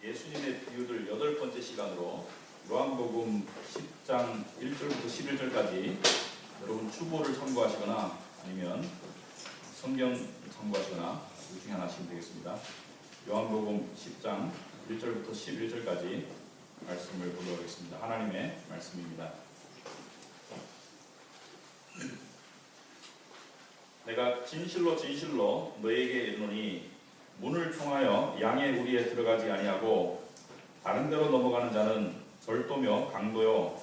예수님의 비유들 8번째 시간으로 요한복음 10장 1절부터 11절까지 여러분 추보를 참고하시거나 아니면 성경 참고하시거나 둘 중에 하나 하시면 되겠습니다. 요한복음 10장 1절부터 11절까지 말씀을 보도록 하겠습니다. 하나님의 말씀입니다. 내가 진실로 진실로 너에게 이르노니 문을 통하여 양의 우리에 들어가지 아니하고 다른 데로 넘어가는 자는 절도며 강도요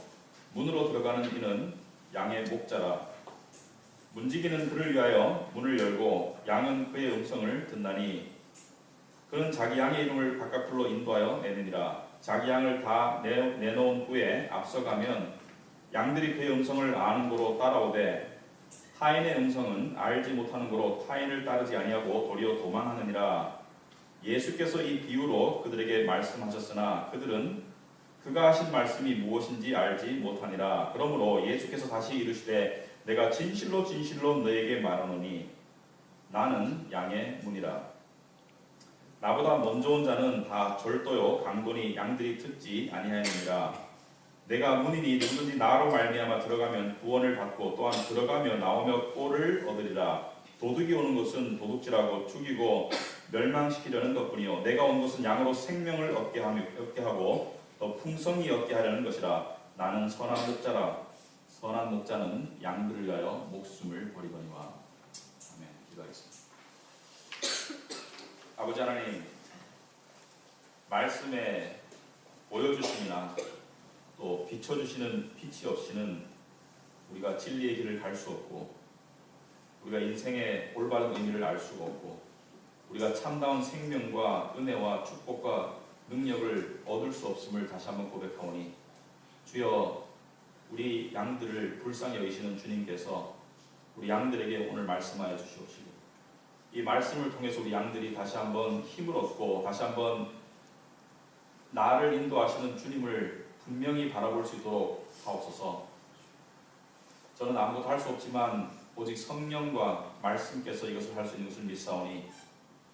문으로 들어가는 이는 양의 목자라. 문지기는 그를 위하여 문을 열고 양은 그의 음성을 듣나니 그는 자기 양의 이름을 바깥풀로 인도하여 내느니라. 자기 양을 다 내놓은 후에 앞서가면 양들이 그의 음성을 아는 고로 따라오되 타인의 음성은 알지 못하는 고로 타인을 따르지 아니하고 도리어 도망하느니라. 예수께서 이 비유로 그들에게 말씀하셨으나 그들은 그가 하신 말씀이 무엇인지 알지 못하니라. 그러므로 예수께서 다시 이르시되 내가 진실로 진실로 너에게 말하노니 나는 양의 문이라. 나보다 먼저 온 자는 다 절도요 강도니 양들이 듣지 아니하느니라. 내가 문이니 누구든지 나로 말미암아 들어가면 구원을 받고 또한 들어가며 나오며 꼴을 얻으리라. 도둑이 오는 것은 도둑질하고 죽이고 멸망시키려는 것뿐이요 내가 온 것은 양으로 생명을 얻게 하고 더 풍성히 얻게 하려는 것이라. 나는 선한 목자라. 선한 목자는 양들을 위하여 목숨을 버리거니와. 아멘. 기도하겠습니다. 아버지 하나님, 말씀에 보여주심이나 또 비춰주시는 빛이 없이는 우리가 진리의 길을 갈 수 없고 우리가 인생의 올바른 의미를 알 수가 없고 우리가 참다운 생명과 은혜와 축복과 능력을 얻을 수 없음을 다시 한번 고백하오니 주여 우리 양들을 불쌍히 여기시는 주님께서 우리 양들에게 오늘 말씀하여 주시옵시고 이 말씀을 통해서 우리 양들이 다시 한번 힘을 얻고 다시 한번 나를 인도하시는 주님을 분명히 바라볼 수 있도록 하옵소서. 저는 아무것도 할 수 없지만 오직 성령과 말씀께서 이것을 할 수 있는 것을 믿사오니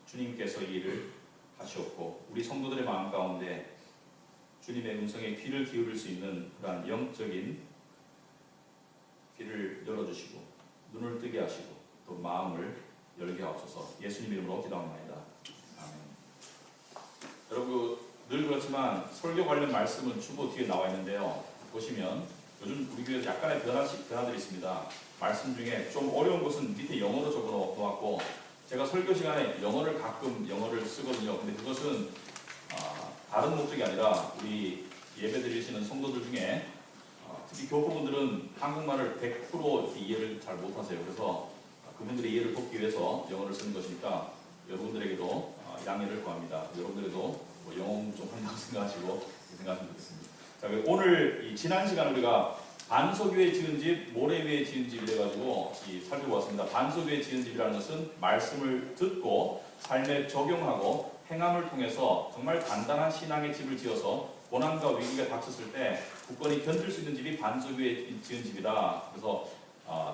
주님께서 이 일을 하시옵고 우리 성도들의 마음 가운데 주님의 음성에 귀를 기울일 수 있는 그러한 영적인 귀를 열어주시고 눈을 뜨게 하시고 또 마음을 열게 하옵소서. 예수님 이름으로 기도합니다. 아멘. 여러분 늘 그렇지만 설교 관련 말씀은 주보 뒤에 나와 있는데요. 보시면 요즘 우리 교회에서 약간의 변화들이 있습니다. 말씀 중에 좀 어려운 것은 밑에 영어로 적어 놓았고 제가 설교 시간에 가끔 영어를 쓰거든요. 근데 그것은 다른 목적이 아니라 우리 예배 드리시는 성도들 중에 특히 교포분들은 한국말을 100% 이해를 잘 못하세요. 그래서 그분들의 이해를 돕기 위해서 영어를 쓰는 것이니까 여러분들에게도 양해를 구합니다. 여러분들에도 영어 좀 한다고 생각하시고 생각하시면 되겠습니다. 자, 오늘 지난 시간 우리가 반석 위에 지은 집, 모래 위에 지은 집이 돼가지고 살펴보았습니다. 반석 위에 지은 집이라는 것은 말씀을 듣고 삶에 적용하고 행함을 통해서 정말 단단한 신앙의 집을 지어서 고난과 위기가 닥쳤을 때 굳건히 견딜 수 있는 집이 반석 위에 지은 집이다. 그래서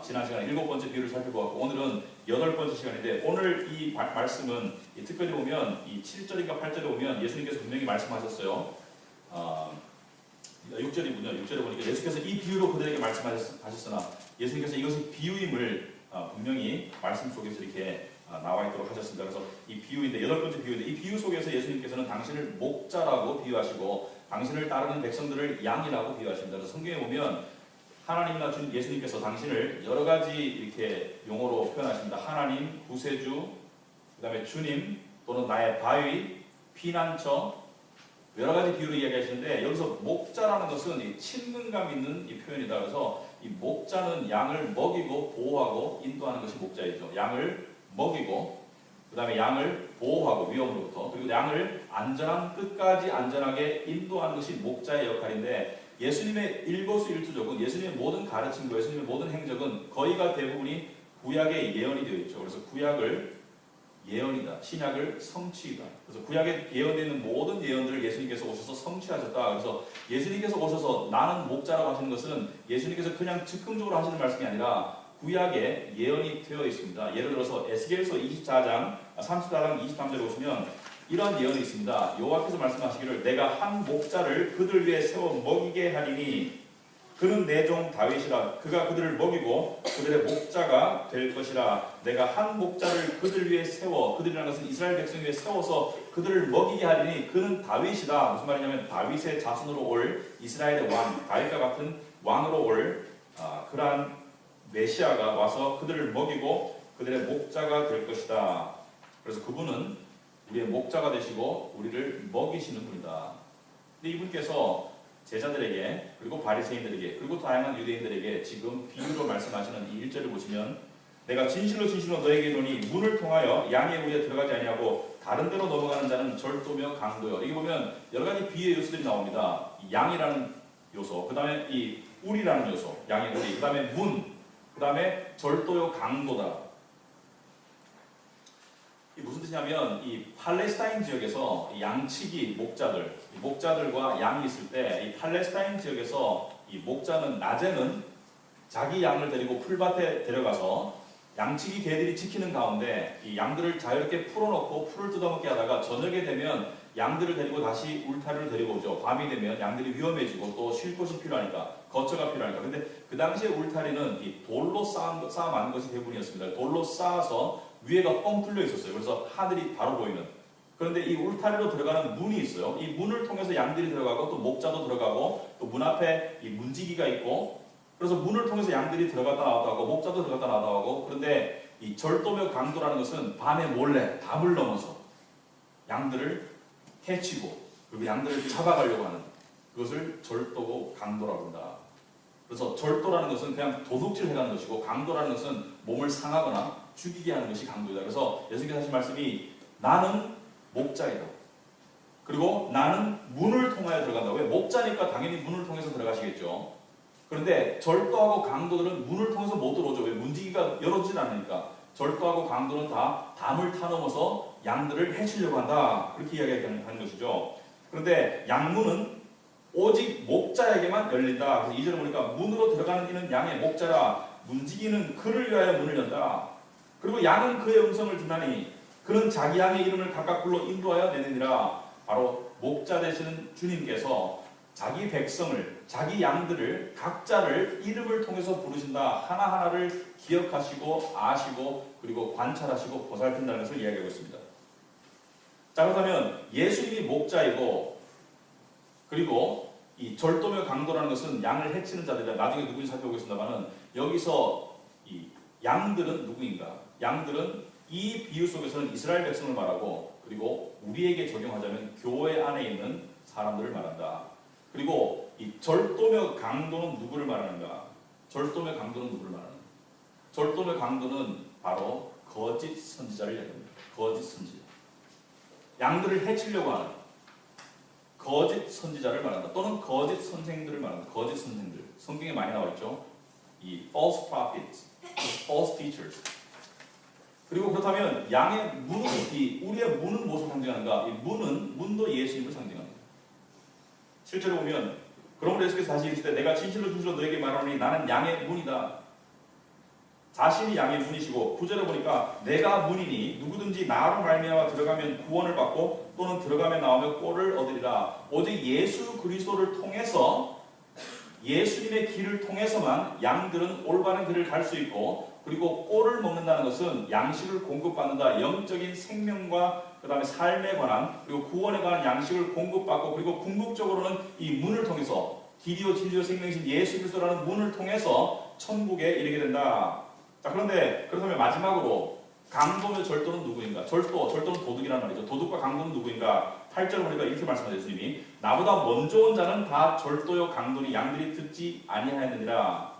지난 시간에 7번째 비유를 살펴보았고 오늘은 8번째 시간인데 오늘 이 말씀은 특별히 보면 이 7절인가 8절에 보면 예수님께서 분명히 말씀하셨어요. 6절이군요. 6절에 보니까 예수께서 이 비유로 그들에게 말씀하셨으나 예수님께서 이것이 비유임을 분명히 말씀 속에서 이렇게 나와 있도록 하셨습니다. 그래서 이 비유인데 8번째 비유인데 이 비유 속에서 예수님께서는 당신을 목자라고 비유하시고 당신을 따르는 백성들을 양이라고 비유하십니다. 그래서 성경에 보면 하나님이나 주님 예수님께서 당신을 여러 가지 이렇게 용어로 표현하십니다. 하나님, 구세주, 그 다음에 주님 또는 나의 바위, 피난처 여러 가지 비유로 이야기하시는데 여기서 목자라는 것은 친근감 있는 이 표현이다. 그래서 이 목자는 양을 먹이고 보호하고 인도하는 것이 목자이죠. 양을 먹이고 그 다음에 양을 보호하고 위험으로부터 그리고 양을 끝까지 안전하게 인도하는 것이 목자의 역할인데 예수님의 일거수일투족은 예수님의 모든 가르침과 예수님의 모든 행적은 거의가 대부분이 구약의 예언이 되어 있죠. 그래서 구약을 예언이다. 신약을 성취이다. 그래서 구약에 예언되어 있는 모든 예언들을 예수님께서 오셔서 성취하셨다. 그래서 예수님께서 오셔서 나는 목자라고 하시는 것은 예수님께서 그냥 즉흥적으로 하시는 말씀이 아니라 구약에 예언이 되어 있습니다. 예를 들어서 에스겔서 24장 23절에 보시면 이러한 예언이 있습니다. 여호와께서 말씀하시기를 내가 한 목자를 그들 위에 세워 먹이게 하리니 그는 내 종 다윗이라. 그가 그들을 먹이고 그들의 목자가 될 것이라. 내가 한 목자를 그들 위에 세워, 그들이라는 것은 이스라엘 백성 위에 세워서 그들을 먹이게 하리니 그는 다윗이다. 무슨 말이냐면 다윗의 자손으로 올 이스라엘의 왕, 다윗과 같은 왕으로 올 그러한 메시아가 와서 그들을 먹이고 그들의 목자가 될 것이다. 그래서 그분은 우리의 목자가 되시고 우리를 먹이시는 분이다. 근데 이분께서 제자들에게 그리고 바리새인들에게 그리고 다양한 유대인들에게 지금 비유로 말씀하시는 이 1절을 보시면 내가 진실로 진실로 너에게 이르노니 문을 통하여 양의 우리에 들어가지 아니하고 다른 데로 넘어가는 자는 절도며 강도요. 여기 보면 여러 가지 비유의 요소들이 나옵니다. 양이라는 요소, 그 다음에 이 우리라는 요소, 양의 우리, 그 다음에 문, 그 다음에 절도요 강도다. 이 무슨 뜻이냐면 이 팔레스타인 지역에서 양치기 목자들과 양이 있을 때 이 팔레스타인 지역에서 이 목자는 낮에는 자기 양을 데리고 풀밭에 데려가서 양치기 개들이 지키는 가운데 이 양들을 자유롭게 풀어놓고 풀을 뜯어먹게 하다가 저녁에 되면 양들을 데리고 다시 울타리를 데리고 오죠. 밤이 되면 양들이 위험해지고 또 쉴 곳이 필요하니까, 거처가 필요하니까. 근데 그 당시에 울타리는 이 돌로 쌓아 만든 것이 대부분이었습니다. 돌로 쌓아서 위에가 뻥 뚫려 있었어요. 그래서 하늘이 바로 보이는. 그런데 이 울타리로 들어가는 문이 있어요. 이 문을 통해서 양들이 들어가고 또 목자도 들어가고 또 문 앞에 이 문지기가 있고, 그래서 문을 통해서 양들이 들어갔다 나왔다 하고 목자도 들어갔다 나왔다 하고. 그런데 이 절도며 강도라는 것은 밤에 몰래 담을 넘어서 양들을 해치고 그리고 양들을 잡아가려고 하는 그것을 절도고 강도라고 한다. 그래서 절도라는 것은 그냥 도둑질 해가는 것이고 강도라는 것은 몸을 상하거나 죽이게 하는 것이 강도이다. 그래서 예수님께서 하신 말씀이 나는 목자이다. 그리고 나는 문을 통하여 들어간다. 왜? 목자니까 당연히 문을 통해서 들어가시겠죠. 그런데 절도하고 강도들은 문을 통해서 못 들어오죠. 왜? 문지기가 열어주질 않으니까. 절도하고 강도는 다 담을 타넘어서 양들을 해치려고 한다. 그렇게 이야기하는 것이죠. 그런데 양문은 오직 목자에게만 열린다. 그래서 2절에 보니까 문으로 들어가는 이는 양의 목자라. 문지기는 그를 위하여 문을 연다. 그리고 양은 그의 음성을 듣나니 그는 자기 양의 이름을 각각 불러 인도하여 내느니라. 바로 목자 되시는 주님께서 자기 백성을, 자기 양들을, 각자를 이름을 통해서 부르신다. 하나하나를 기억하시고 아시고 그리고 관찰하시고 보살핀다는 것을 이야기하고 있습니다. 자, 그렇다면 예수님이 목자이고 그리고 이 절도며 강도라는 것은 양을 해치는 자들이다. 나중에 누구인지 살펴보겠습니다만은 여기서 이 양들은 누구인가? 양들은 이 비유 속에서는 이스라엘 백성을 말하고 그리고 우리에게 적용하자면 교회 안에 있는 사람들을 말한다. 그리고 이 절도며 강도는 누구를 말하는가? 절도며 강도는 누구를 말하는가? 절도며 강도는 바로 거짓 선지자를 얘기합니다. 거짓 선지자. 양들을 해치려고 하는 거짓 선지자를 말한다. 또는 거짓 선생들을 말한다. 거짓 선생들. 성경에 많이 나와 있죠. 이 false prophets, false teachers. 그리고 그렇다면 양의 문이 우리의 문은 무엇을 상징하는가? 이 문도 예수님을 상징합니다. 실제로 보면 그러므로 예수께서 다시 이르시되 내가 진실로 진실로 너에게 말하노니 나는 양의 문이다. 자신이 양의 문이시고 9절에 보니까 내가 문이니 누구든지 나로 말미암아 들어가면 구원을 받고 또는 들어가면 나오며 꼴을 얻으리라. 오직 예수 그리스도를 통해서 예수님의 길을 통해서만 양들은 올바른 길을 갈 수 있고 그리고 꼴을 먹는다는 것은 양식을 공급받는다. 영적인 생명과 그 다음에 삶에 관한 그리고 구원에 관한 양식을 공급받고 그리고 궁극적으로는 이 문을 통해서 길이요 진리요 생명이신 예수 그리스도라는 문을 통해서 천국에 이르게 된다. 자, 그런데 그렇다면 마지막으로 강도며 절도는 누구인가? 절도는 도둑이란 말이죠. 도둑과 강도는 누구인가? 8절 보니까 이렇게 말씀하셨어요. 예수님이 나보다 먼저 온 자는 다 절도요 강도니 양들이 듣지 아니하였느니라.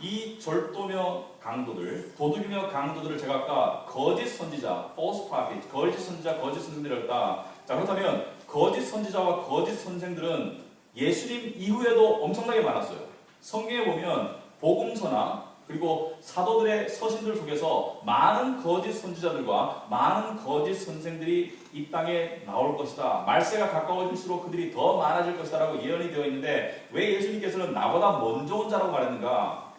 이 절도며 강도들, 도둑이며 강도들을 제가 아까 거짓 선지자, false prophet, 거짓 선지자, 거짓 선생들이었다. 자, 그렇다면 거짓 선지자와 거짓 선생들은 예수님 이후에도 엄청나게 많았어요. 성경에 보면 복음서나 그리고 사도들의 서신들 속에서 많은 거짓 선지자들과 많은 거짓 선생들이 이 땅에 나올 것이다. 말세가 가까워질수록 그들이 더 많아질 것이다 라고 예언이 되어 있는데 왜 예수님께서는 나보다 먼저 온 자라고 말했는가?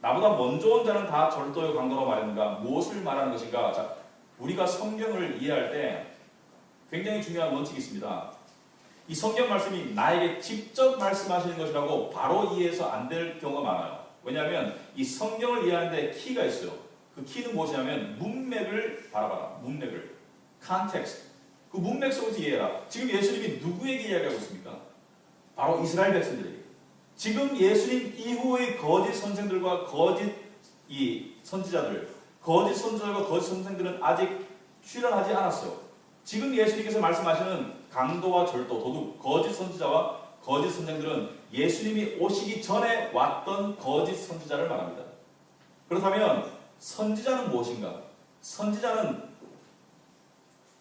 나보다 먼저 온 자는 다 절도요 강도라고 말했는가? 무엇을 말하는 것인가? 자, 우리가 성경을 이해할 때 굉장히 중요한 원칙이 있습니다. 이 성경 말씀이 나에게 직접 말씀하시는 것이라고 바로 이해해서 안 될 경우가 많아요. 왜냐하면 이 성경을 이해하는데 키가 있어요. 그 키는 무엇이냐면 문맥을 바라봐라. 문맥을. context. 그 문맥 속에서 이해해라. 지금 예수님이 누구에게 이야기하고 있습니까? 바로 이스라엘 백성들에게. 지금 예수님 이후의 거짓 선생들과 거짓 이 선지자들, 거짓 선지자들과 거짓 선생들은 아직 출현하지 않았어요. 지금 예수님께서 말씀하시는 강도와 절도, 도둑, 거짓 선지자와 거짓 선생들은 예수님이 오시기 전에 왔던 거짓 선지자를 말합니다. 그렇다면 선지자는 무엇인가? 선지자는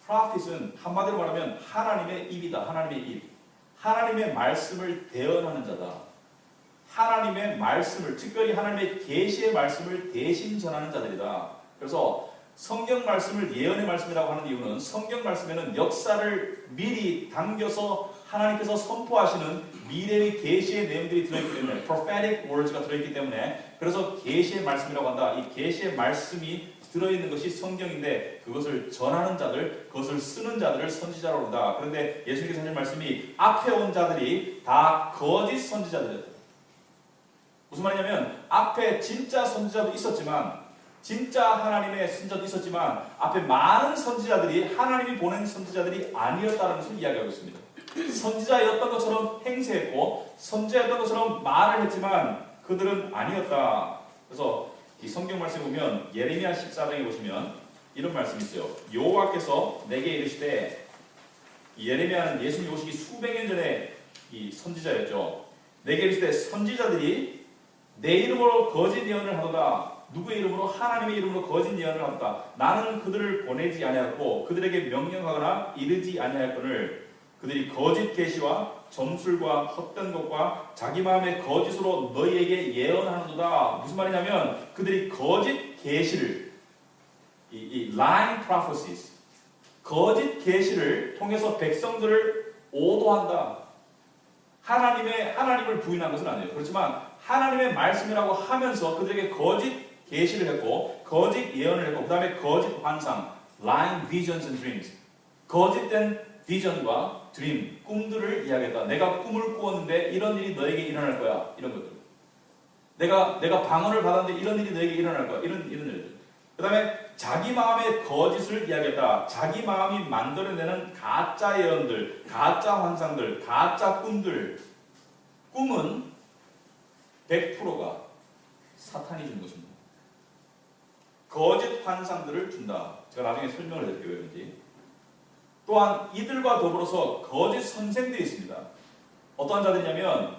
prophet은 한마디로 말하면 하나님의 입이다. 하나님의 입. 하나님의 말씀을 대언하는 자다. 하나님의 말씀을, 특별히 하나님의 계시의 말씀을 대신 전하는 자들이다. 그래서 성경 말씀을 예언의 말씀이라고 하는 이유는 성경 말씀에는 역사를 미리 당겨서 하나님께서 선포하시는 미래의 계시의 내용들이 들어있기 때문에 prophetic words가 들어있기 때문에 그래서 계시의 말씀이라고 한다. 이 계시의 말씀이 들어있는 것이 성경인데 그것을 전하는 자들, 그것을 쓰는 자들을 선지자라고 한다. 그런데 예수님께서 하신 말씀이 앞에 온 자들이 다 거짓 선지자들이었다. 무슨 말이냐면 앞에 진짜 선지자도 있었지만 진짜 하나님의 선지자도 있었지만 앞에 많은 선지자들이 하나님이 보낸 선지자들이 아니었다는 것을 이야기하고 있습니다. 선지자였던 것처럼 행세했고 선지자였던 것처럼 말을 했지만 그들은 아니었다. 그래서 이 성경 말씀에 보면 예레미야 14장에 보시면 이런 말씀이 있어요. 여호와께서 내게 이르시되, 예레미야는 예수님 오시기 수백 년 전에 이 선지자였죠. 내게 이르시되 선지자들이 내 이름으로 거짓 예언을 하도다. 누구의 이름으로? 하나님의 이름으로 거짓 예언을 하도다. 나는 그들을 보내지 아니하였고 그들에게 명령하거나 이르지 아니하였거늘 그들이 거짓 계시와 점술과 헛된 것과 자기 마음의 거짓으로 너희에게 예언하는도다. 무슨 말이냐면 그들이 거짓 계시를 이 lying prophecies, 거짓 계시를 통해서 백성들을 오도한다. 하나님을 부인한 것은 아니에요. 그렇지만 하나님의 말씀이라고 하면서 그들에게 거짓 계시를 했고 거짓 예언을 했고 그 다음에 거짓 환상, lying visions and dreams, 거짓된 비전과 드림, 꿈들을 이야기했다. 내가 꿈을 꾸었는데 이런 일이 너에게 일어날 거야. 이런 것들. 내가 방언을 받았는데 이런 일이 너에게 일어날 거야. 이런 일들. 그 다음에 자기 마음의 거짓을 이야기했다. 자기 마음이 만들어내는 가짜 예언들, 가짜 환상들, 가짜 꿈들. 꿈은 100%가 사탄이 준 것입니다. 거짓 환상들을 준다. 제가 나중에 설명을 드릴게요. 왜 그런지. 또한 이들과 더불어서 거짓 선생들이 있습니다. 어떠한 자들이냐면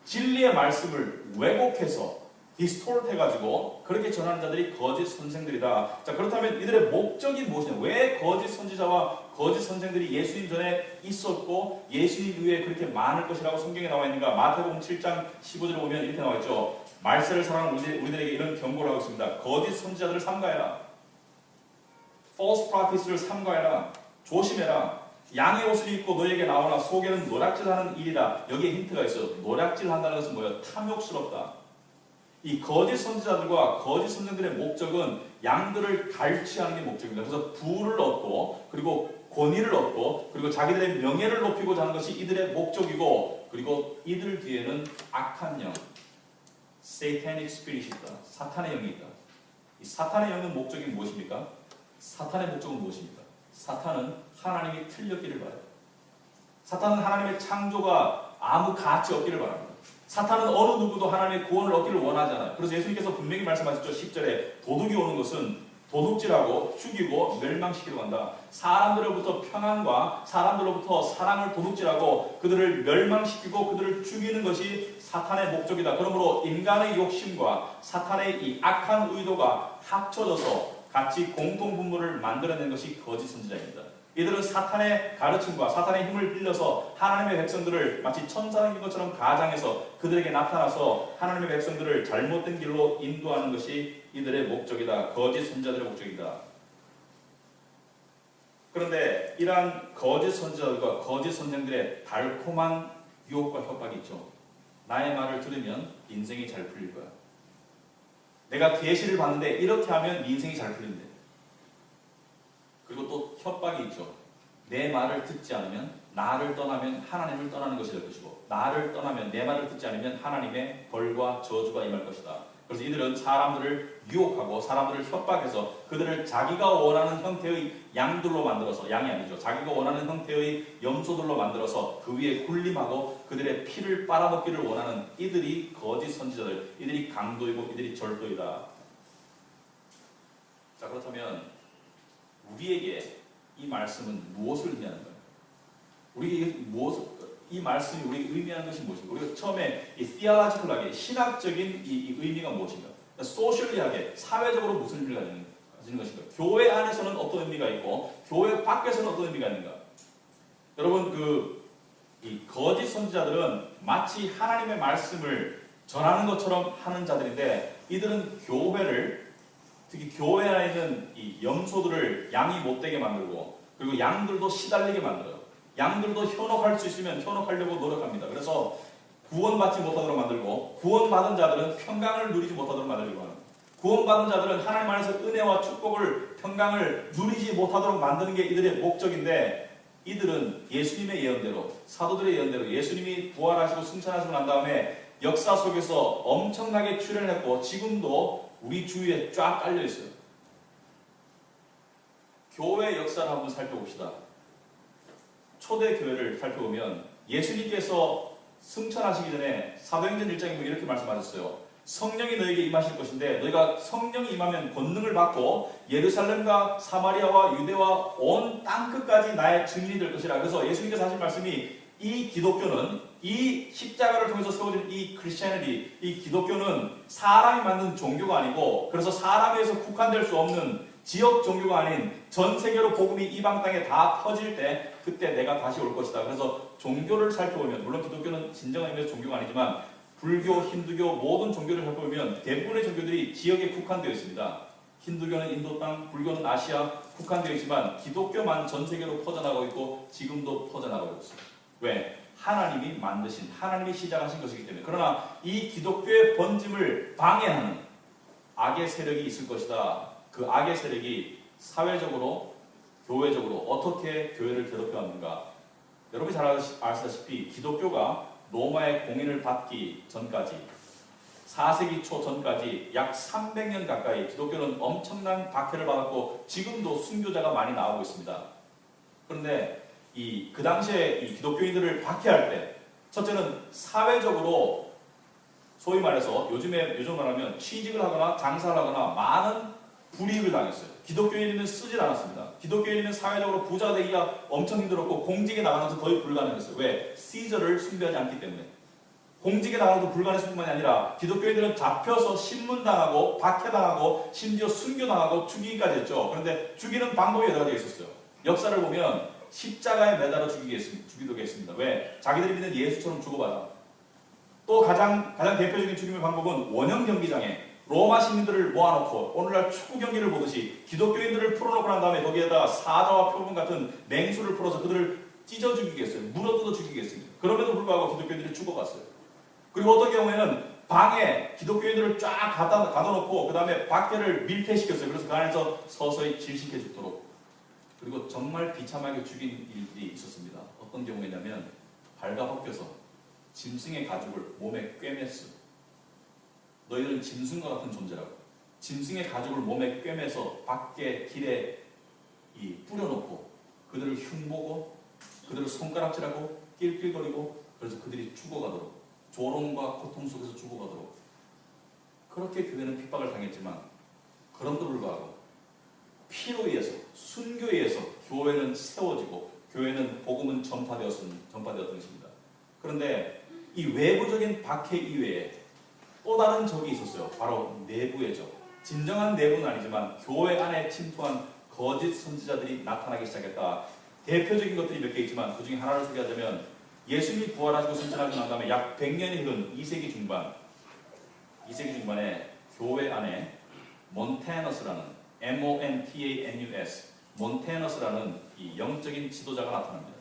진리의 말씀을 왜곡해서 디스토트 해가지고 그렇게 전하는 자들이 거짓 선생들이다. 자, 그렇다면 이들의 목적이 무엇이냐? 왜 거짓 선지자와 거짓 선생들이 예수님 전에 있었고 예수님 이후에 그렇게 많을 것이라고 성경에 나와 있는가? 마태복음 7장 15절에 보면 이렇게 나와 있죠. 말세를 사랑하는 우리들에게 이런 경고를 하고 있습니다. 거짓 선지자들을 삼가해라. false prophets를 삼가해라. 조심해라. 양의 옷을 입고 너에게 나오나 속에는 노략질하는 일이다. 여기에 힌트가 있어요. 노략질한다는 것은 뭐예요? 탐욕스럽다. 이 거짓 선지자들과 거짓 선생들의 목적은 양들을 갈취하는 게 목적입니다. 그래서 부를 얻고 그리고 권위를 얻고 그리고 자기들의 명예를 높이고자 하는 것이 이들의 목적이고 그리고 이들 뒤에는 악한 영, Satanic Spirit이 있다. 사탄의 영이 있다. 이 사탄의 영은 목적이 무엇입니까? 사탄의 목적은 무엇입니까? 사탄은 하나님이 틀렸기를 바라요. 사탄은 하나님의 창조가 아무 가치 없기를 바랍니다. 사탄은 어느 누구도 하나님의 구원을 얻기를 원하지 않아요. 그래서 예수님께서 분명히 말씀하셨죠. 10절에 도둑이 오는 것은 도둑질하고 죽이고 멸망시키려고 한다. 사람들로부터 평안과 사람들로부터 사랑을 도둑질하고 그들을 멸망시키고 그들을 죽이는 것이 사탄의 목적이다. 그러므로 인간의 욕심과 사탄의 이 악한 의도가 합쳐져서 같이 공통분모를 만들어낸 것이 거짓 선지자입니다. 이들은 사탄의 가르침과 사탄의 힘을 빌려서 하나님의 백성들을 마치 천사인 것처럼 가장해서 그들에게 나타나서 하나님의 백성들을 잘못된 길로 인도하는 것이 이들의 목적이다. 거짓 선지자들의 목적이다. 그런데 이러한 거짓 선지자들과 거짓 선생들의 달콤한 유혹과 협박이 있죠. 나의 말을 들으면 인생이 잘 풀릴 거야. 내가 계시를 받는데 이렇게 하면 네 인생이 잘 풀린대. 그리고 또 협박이 있죠. 내 말을 듣지 않으면 나를 떠나면 하나님을 떠나는 것이 될 것이고 나를 떠나면 내 말을 듣지 않으면 하나님의 벌과 저주가 임할 것이다. 그래서 이들은 사람들을 유혹하고 사람들을 협박해서 그들을 자기가 원하는 형태의 양들로 만들어서 양이 아니죠. 자기가 원하는 형태의 염소들로 만들어서 그 위에 군림하고 그들의 피를 빨아먹기를 원하는 이들이 거짓 선지자들, 이들이 강도이고 이들이 절도이다. 자, 그렇다면 우리에게 이 말씀은 무엇을 의미하는 거예요? 우리에게 이 말씀이 우리에게 의미하는 것이 무엇인가? 우리가 처음에 이 theological하게 신학적인 이 의미가 무엇인가? 소셜리하게 사회적으로 무슨 의미가 가지는 것인가? 교회 안에서는 어떤 의미가 있고 교회 밖에서는 어떤 의미가 있는가? 여러분 이 거짓 선지자들은 마치 하나님의 말씀을 전하는 것처럼 하는 자들인데 이들은 교회를 특히 교회 안에 있는 이 염소들을 양이 못되게 만들고 그리고 양들도 시달리게 만들어요. 양들도 현혹할 수 있으면 현혹하려고 노력합니다. 그래서 구원받지 못하도록 만들고 구원받은 자들은 평강을 누리지 못하도록 만들려고 합니다. 구원받은 자들은 하나님 안에서 은혜와 축복을 평강을 누리지 못하도록 만드는 게 이들의 목적인데 이들은 예수님의 예언대로 사도들의 예언대로 예수님이 부활하시고 승천하시고 난 다음에 역사 속에서 엄청나게 출현했고 지금도 우리 주위에 쫙 깔려 있어요. 교회 역사를 한번 살펴봅시다. 초대 교회를 살펴보면 예수님께서 승천하시기 전에 사도행전 1장에 이렇게 말씀하셨어요. 성령이 너에게 임하실 것인데 너희가 성령이 임하면 권능을 받고 예루살렘과 사마리아와 유대와 온 땅끝까지 나의 증인이 될 것이라. 그래서 예수님께서 하신 말씀이 이 기독교는 이 십자가를 통해서 세워진 이 크리스천이티, 이 기독교는 사람이 만든 종교가 아니고 그래서 사람에서 국한될 수 없는 지역 종교가 아닌 전 세계로 복음이 이방 땅에 다 퍼질 때 그때 내가 다시 올 것이다. 그래서 종교를 살펴보면 물론 기독교는 진정한 의미에서 종교가 아니지만 불교, 힌두교 모든 종교를 살펴보면 대부분의 종교들이 지역에 국한되어 있습니다. 힌두교는 인도 땅, 불교는 아시아 국한되어 있지만 기독교만 전 세계로 퍼져나가고 있고 지금도 퍼져나가고 있어요. 왜? 하나님이 만드신, 하나님이 시작하신 것이기 때문에. 그러나 이 기독교의 번짐을 방해하는 악의 세력이 있을 것이다. 그 악의 세력이 사회적으로, 교회적으로 어떻게 교회를 괴롭혀왔는가. 여러분이 잘 아시다시피 기독교가 로마의 공인을 받기 전까지 4세기 초 전까지 약 300년 가까이 기독교는 엄청난 박해를 받았고 지금도 순교자가 많이 나오고 있습니다. 그런데 그 당시에 이 기독교인들을 박해할 때 첫째는 사회적으로 소위 말해서 요즘 말하면 취직을 하거나 장사를 하거나 많은 불이익을 당했어요. 기독교인은 쓰질 않았습니다. 기독교인은 사회적으로 부자가 되기가 엄청 힘들었고 공직에 나가는 것은 거의 불가능했어요. 왜? 시저를 숭배하지 않기 때문에. 공직에 나가는 것도 불가능했을 뿐만이 아니라 기독교인들은 잡혀서 신문당하고 박해당하고 심지어 순교당하고 죽이기까지 했죠. 그런데 죽이는 방법이 여러 가지가 있었어요. 역사를 보면 십자가에 매달아 죽이도록 했습니다. 왜? 자기들이 믿는 예수처럼 죽어봐라. 또 가장 대표적인 죽임의 방법은 원형 경기장에 로마 시민들을 모아놓고 오늘날 축구 경기를 보듯이 기독교인들을 풀어놓고 난 다음에 거기에다 사자와 표범 같은 맹수를 풀어서 그들을 찢어 죽이겠어요. 물어뜯어 죽이겠습니다. 그럼에도 불구하고 기독교인들이 죽어갔어요. 그리고 어떤 경우에는 방에 기독교인들을 쫙 가둬놓고 그 다음에 밖에를 밀폐시켰어요. 그래서 그 안에서 서서히 질식해 죽도록. 그리고 정말 비참하게 죽인 일들이 있었습니다. 어떤 경우에냐면 발가벗겨서 짐승의 가죽을 몸에 꿰맸어요. 너희들은 짐승과 같은 존재라고. 짐승의 가죽을 몸에 꿰매서 밖에 길에 뿌려놓고 그들을 흉보고 그들을 손가락질하고 낄낄거리고 그래서 그들이 죽어가도록 조롱과 고통 속에서 죽어가도록 그렇게 교회는 핍박을 당했지만 그럼에도 불구하고 피로 의해서 순교에 의해서 교회는 세워지고 교회는 복음은 전파되었던 것입니다. 그런데 이 외부적인 박해 이외에 또 다른 적이 있었어요. 바로 내부의 적. 진정한 내부는 아니지만 교회 안에 침투한 거짓 선지자들이 나타나기 시작했다. 대표적인 것들이 몇 개 있지만 그 중에 하나를 소개하자면 예수님이 부활하시고 승천하시고 난 다음에 약 100년이 흐른 2세기 중반에 교회 안에 몬테너스라는 M-O-N-T-A-N-U-S 몬테너스라는 이 영적인 지도자가 나타납니다.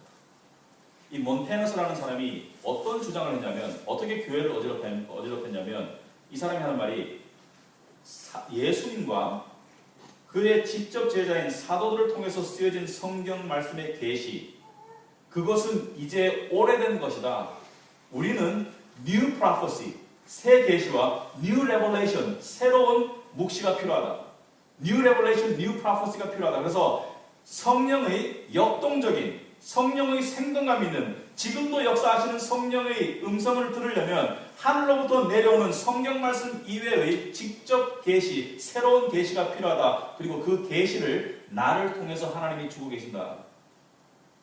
이 몬테너스라는 사람이 어떤 주장을 했냐면 어떻게 교회를 어지럽혔냐면 이 사람이 하는 말이 예수님과 그의 직접 제자인 사도들을 통해서 쓰여진 성경 말씀의 계시, 그것은 이제 오래된 것이다. 우리는 New Prophecy, 새 계시와 New Revelation, 새로운 묵시가 필요하다. New Revelation, New Prophecy가 필요하다. 그래서 성령의 역동적인, 성령의 생동감 있는, 지금도 역사하시는 성령의 음성을 들으려면 하늘로부터 내려오는 성경 말씀 이외의 직접 계시, 새로운 계시가 필요하다. 그리고 그 계시를 나를 통해서 하나님이 주고 계신다.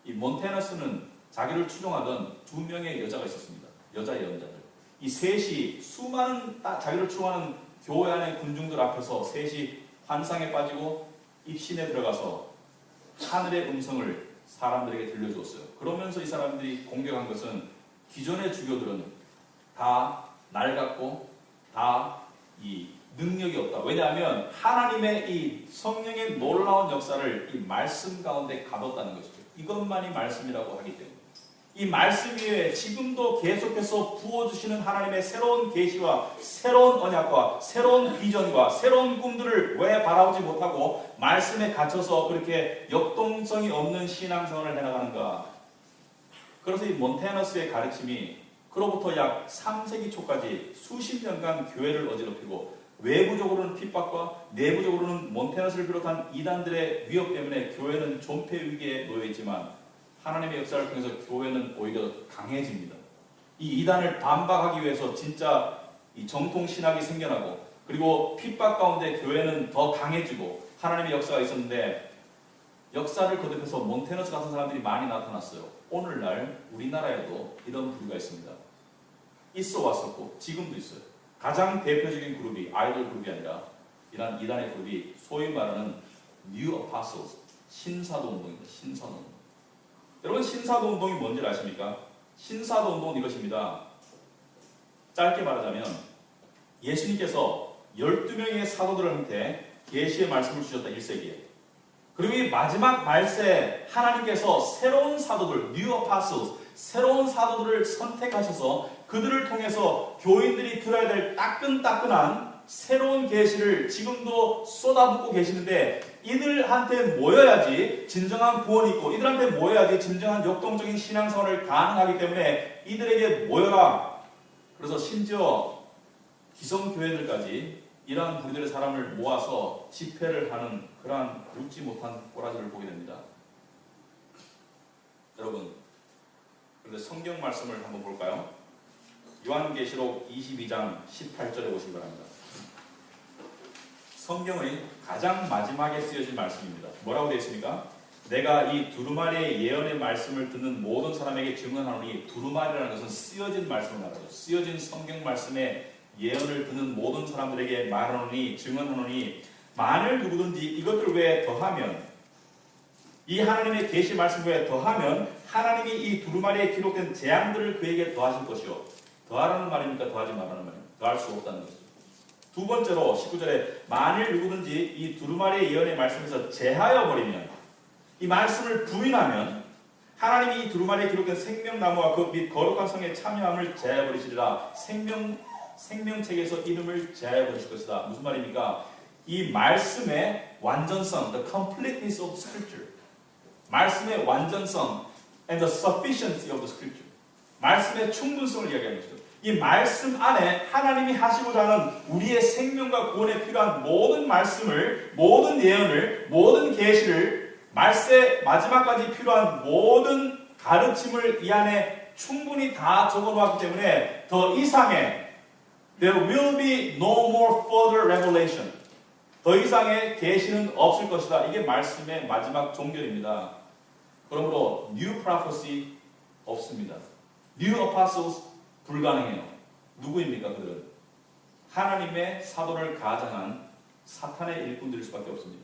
이 몬테너스는 자기를 추종하던 두 명의 여자가 있었습니다. 여자 예언자들. 이 셋이 수많은 자기를 추종하는 교회 안의 군중들 앞에서 셋이 환상에 빠지고 입신에 들어가서 하늘의 음성을 사람들에게 들려주었어요. 그러면서 이 사람들이 공격한 것은 기존의 주교들은 다 낡았고 다 이 능력이 없다. 왜냐하면 하나님의 이 성령의 놀라운 역사를 이 말씀 가운데 가뒀다는 것이죠. 이것만이 말씀이라고 하기 때문에 이 말씀 위에 지금도 계속해서 부어주시는 하나님의 새로운 계시와 새로운 언약과 새로운 비전과 새로운 꿈들을 왜 바라보지 못하고 말씀에 갇혀서 그렇게 역동성이 없는 신앙생활을 해나가는가. 그래서 이 몬테너스의 가르침이 그로부터 약 3세기 초까지 수십 년간 교회를 어지럽히고 외부적으로는 핍박과 내부적으로는 몬테너스를 비롯한 이단들의 위협 때문에 교회는 존폐 위기에 놓여 있지만 하나님의 역사를 통해서 교회는 오히려 강해집니다. 이 이단을 반박하기 위해서 진짜 이 정통 신학이 생겨나고 그리고 핍박 가운데 교회는 더 강해지고 하나님의 역사가 있었는데 역사를 거듭해서 몬테너스 같은 사람들이 많이 나타났어요. 오늘날 우리나라에도 이런 부류가 있습니다. 있어 왔었고 지금도 있어요. 가장 대표적인 그룹이 아이돌 그룹이 아니라 이런 이단의 그룹이 소위 말하는 New Apostles, 신사도 운동입니다. 신사도 운동. 여러분 신사도 운동이 뭔지 아십니까? 신사도 운동은 이것입니다. 짧게 말하자면 예수님께서 12명의 사도들한테 계시의 말씀을 주셨다 1세기에. 그리고 이 마지막 말세에 하나님께서 새로운 사도들, New Apostles, 새로운 사도들을 선택하셔서 그들을 통해서 교인들이 들어야 될 따끈따끈한 새로운 계시를 지금도 쏟아붓고 계시는데 이들한테 모여야지 진정한 구원이 있고 이들한테 모여야지 진정한 역동적인 신앙생활을 가능하기 때문에 이들에게 모여라. 그래서 심지어 기성교회들까지 이러한 부류들의 사람을 모아서 집회를 하는 그러한 웃지 못한 꼬라지를 보게 됩니다. 여러분, 그런데 성경 말씀을 한번 볼까요? 요한계시록 22장 18절에 보시기 바랍니다. 성경의 가장 마지막에 쓰여진 말씀입니다. 뭐라고 되어 있습니까? 내가 이 두루마리의 예언의 말씀을 듣는 모든 사람에게 증언하노니, 두루마리라는 것은 쓰여진 말씀을 말하죠. 쓰여진 성경 말씀의 예언을 듣는 모든 사람들에게 말하노니, 증언하노니, 만일 누구든지 이것들 외에 더하면, 이 하나님의 계시 말씀 외에 더하면 하나님이 이 두루마리에 기록된 재앙들을 그에게 더하실 것이요. 더하라는 말입니까? 더하지 말라는 말입니까? 더할 수 없다는 것이죠. 두 번째로 19절에 만일 누구든지 이 두루마리의 예언의 말씀에서 제하여 버리면, 이 말씀을 부인하면 하나님이 이 두루마리에 기록된 생명나무와 그 및 거룩한 성에 참여함을 제하여 버리시리라. 생명책에서 이름을 제하여 버리실 것이다. 무슨 말입니까? 이 말씀의 완전성, the completeness of Scripture, 말씀의 완전성 and the sufficiency of the Scripture, 말씀의 충분성을 이야기하는 것이죠. 이 말씀 안에 하나님이 하시고자 하는 우리의 생명과 구원에 필요한 모든 말씀을, 모든 예언을, 모든 계시를, 말세 마지막까지 필요한 모든 가르침을 이 안에 충분히 다 적어놓았기 때문에 더 이상의 There will be no more further revelation, 더 이상의 계시는 없을 것이다. 이게 말씀의 마지막 종결입니다. 그러므로 New Prophecy 없습니다. New Apostles 불가능해요. 누구입니까 그들은? 하나님의 사도를 가장한 사탄의 일꾼들일 수밖에 없습니다.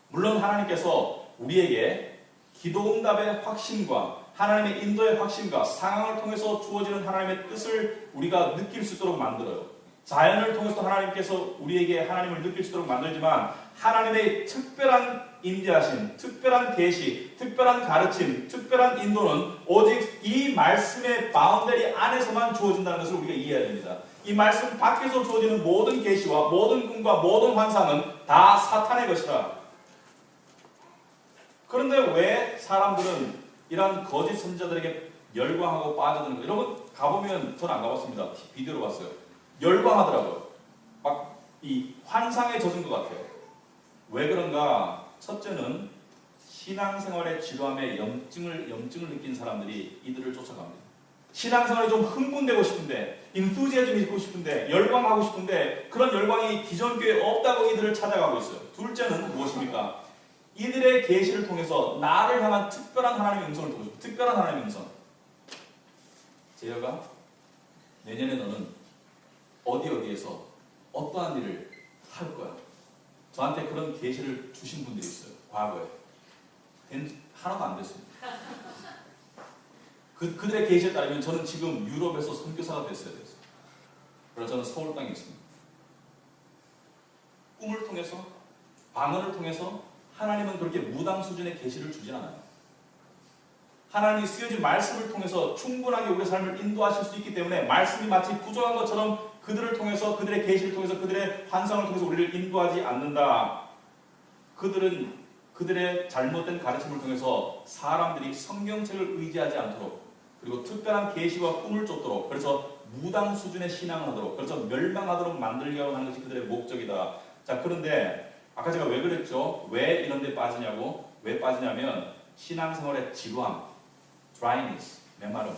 물론 하나님께서 우리에게 기도응답의 확신과 하나님의 인도의 확신과 상황을 통해서 주어지는 하나님의 뜻을 우리가 느낄 수 있도록 만들어요. 자연을 통해서 하나님께서 우리에게 하나님을 느낄 수 있도록 만들지만 하나님의 특별한 인도하심, 특별한 계시, 특별한 가르침, 특별한 인도는 오직 이 말씀의 바운더리 안에서만 주어진다는 것을 우리가 이해해야 됩니다. 이 말씀 밖에서 주어지는 모든 계시와 모든 꿈과 모든 환상은 다 사탄의 것이다. 그런데 왜 사람들은 이런 거짓 선지자들에게 열광하고 빠져드는 거예요? 여러분 가보면, 저는 안 가봤습니다. 비디오로 봤어요. 열광하더라고요. 막 이 환상에 젖은 것 같아요. 왜 그런가? 첫째는 신앙생활의 지루함에 염증을 느낀 사람들이 이들을 쫓아갑니다. 신앙생활에 좀 흥분되고 싶은데, 인투지애즘이 있고 싶은데, 열광하고 싶은데 그런 열광이 기존 교회에 없다고 이들을 찾아가고 있어요. 둘째는 무엇입니까? 이들의 계시를 통해서 나를 향한 특별한 하나님의 음성을 듣고 싶어요. 특별한 하나님의 음성. 제여가 내년에 너는 어디에서 어떠한 일을 할 거야. 저한테 그런 계시를 주신 분들이 있어요. 과거에. 하나도 안 됐습니다. 그들의 계시에 따르면 저는 지금 유럽에서 선교사가 됐어야 됐어요. 그래서 저는 서울 땅에 있습니다. 꿈을 통해서, 방언을 통해서 하나님은 그렇게 무당 수준의 계시를 주진 않아요. 하나님이 쓰여진 말씀을 통해서 충분하게 우리의 삶을 인도하실 수 있기 때문에 말씀이 마치 부족한 것처럼 그들을 통해서, 그들의 계시를 통해서, 그들의 환상을 통해서 우리를 인도하지 않는다. 그들은 그들의 잘못된 가르침을 통해서 사람들이 성경책을 의지하지 않도록, 그리고 특별한 계시와 꿈을 쫓도록, 그래서 무당 수준의 신앙을 하도록, 그래서 멸망하도록 만들려고 하는 것이 그들의 목적이다. 자, 그런데 아까 제가 왜 그랬죠? 왜 이런 데 빠지냐고? 왜 빠지냐면 신앙생활의 지루함, dryness, 메마름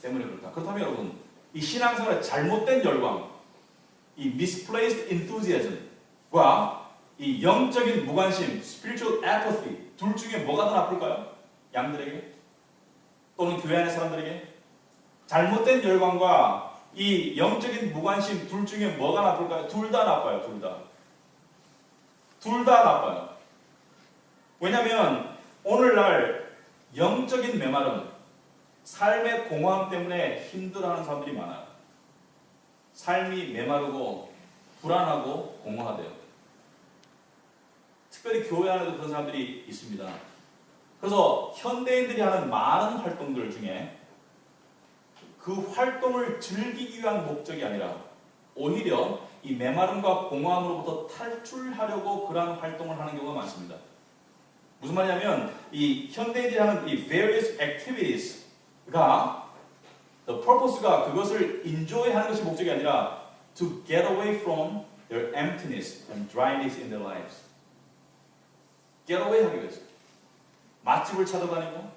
때문에 그렇다. 그렇다면 여러분, 이 신앙생활의 잘못된 열광, 이 misplaced enthusiasm과 이 영적인 무관심, spiritual apathy, 둘 중에 뭐가 더 나쁠까요? 양들에게? 또는 교회 안의 사람들에게? 잘못된 열광과 이 영적인 무관심 둘 중에 뭐가 나쁠까요? 둘 다 나빠요. 둘 다 나빠요. 왜냐하면 오늘날 영적인 메마름, 삶의 공허함 때문에 힘들어하는 사람들이 많아요. 삶이 메마르고 불안하고 공허하대요. 특별히 교회 안에도 그런 사람들이 있습니다. 그래서 현대인들이 하는 많은 활동들 중에 그 활동을 즐기기 위한 목적이 아니라 오히려 이 메마름과 공허함으로부터 탈출하려고 그러한 활동을 하는 경우가 많습니다. 무슨 말이냐면 이 현대인들이 하는 이 various activities가 the purpose가 그것을 enjoy 하는 것이 목적이 아니라 to get away from their emptiness and dryness in their lives. get away 하기 위해서. 맛집을 찾아다니고,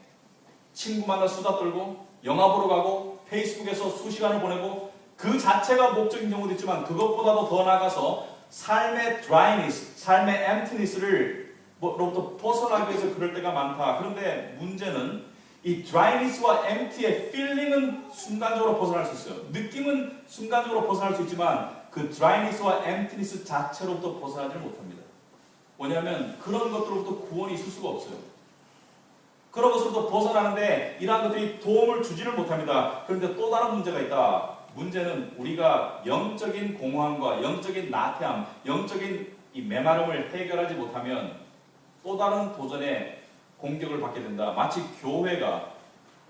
친구 만나 수다 떨고, 영화 보러 가고, 페이스북에서 수시간을 보내고, 그 자체가 목적인 경우도 있지만 그것보다도 더 나아가서 삶의 dryness, 삶의 emptiness를 로부터 벗어나기 위해서 그럴 때가 많다. 그런데 문제는 이 dryness와 empty의 feeling은 순간적으로 벗어날 수 있어요. 느낌은 순간적으로 벗어날 수 있지만 그 dryness와 emptiness 자체로부터 벗어나지 못합니다. 뭐냐면 그런 것들로부터 구원이 있을 수가 없어요. 그런 것으로부터 벗어나는데 이러한 것들이 도움을 주지를 못합니다. 그런데 또 다른 문제가 있다. 문제는 우리가 영적인 공허함과 영적인 나태함, 영적인 이 메마름을 해결하지 못하면 또 다른 도전에 공격을 받게 된다. 마치 교회가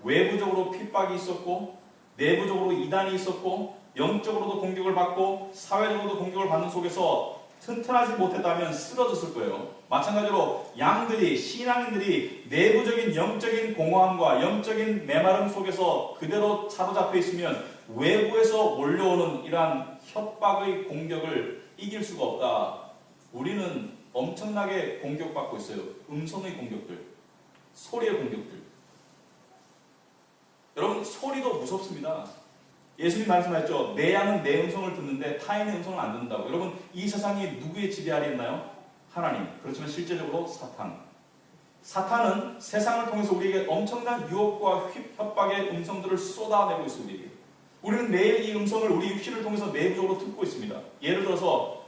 외부적으로 핍박이 있었고 내부적으로 이단이 있었고 영적으로도 공격을 받고 사회적으로도 공격을 받는 속에서 튼튼하지 못했다면 쓰러졌을 거예요. 마찬가지로 양들이, 신앙인들이 내부적인 영적인 공허함과 영적인 메마름 속에서 그대로 사로잡혀 있으면 외부에서 몰려오는 이러한 협박의 공격을 이길 수가 없다. 우리는 엄청나게 공격받고 있어요. 음성의 공격들, 소리의 공격들. 여러분, 소리도 무섭습니다. 예수님 말씀하셨죠. 내 양은 내 음성을 듣는데 타인의 음성을 안 듣는다고. 여러분, 이 세상이 누구의 지배 아래 있나요? 하나님. 그렇지만 실제적으로 사탄. 사탄은 세상을 통해서 우리에게 엄청난 유혹과 협박의 음성들을 쏟아내고 있습니다. 우리에게. 우리는 매일 이 음성을 우리 육신을 통해서 내부적으로 듣고 있습니다. 예를 들어서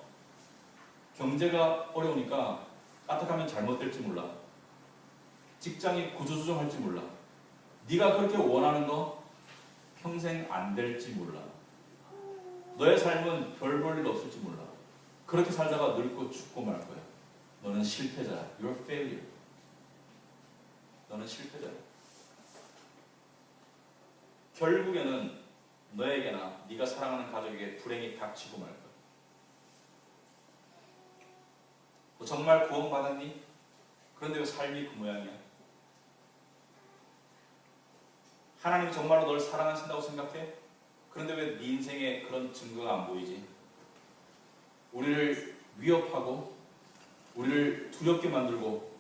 경제가 어려우니까 까딱하면 잘못될지 몰라. 직장이 구조조정할지 몰라. 네가 그렇게 원하는 거 평생 안 될지 몰라. 너의 삶은 별 볼 일 없을지 몰라. 그렇게 살다가 늙고 죽고 말 거야. 너는 실패자야. You're a failure. 너는 실패자야. 결국에는 너에게나 네가 사랑하는 가족에게 불행이 닥치고 말 거야. 너 정말 구원받았니? 그런데 왜 삶이 그 모양이야? 하나님이 정말로 널 사랑하신다고 생각해? 그런데 왜 네 인생에 그런 증거가 안 보이지? 우리를 위협하고 우리를 두렵게 만들고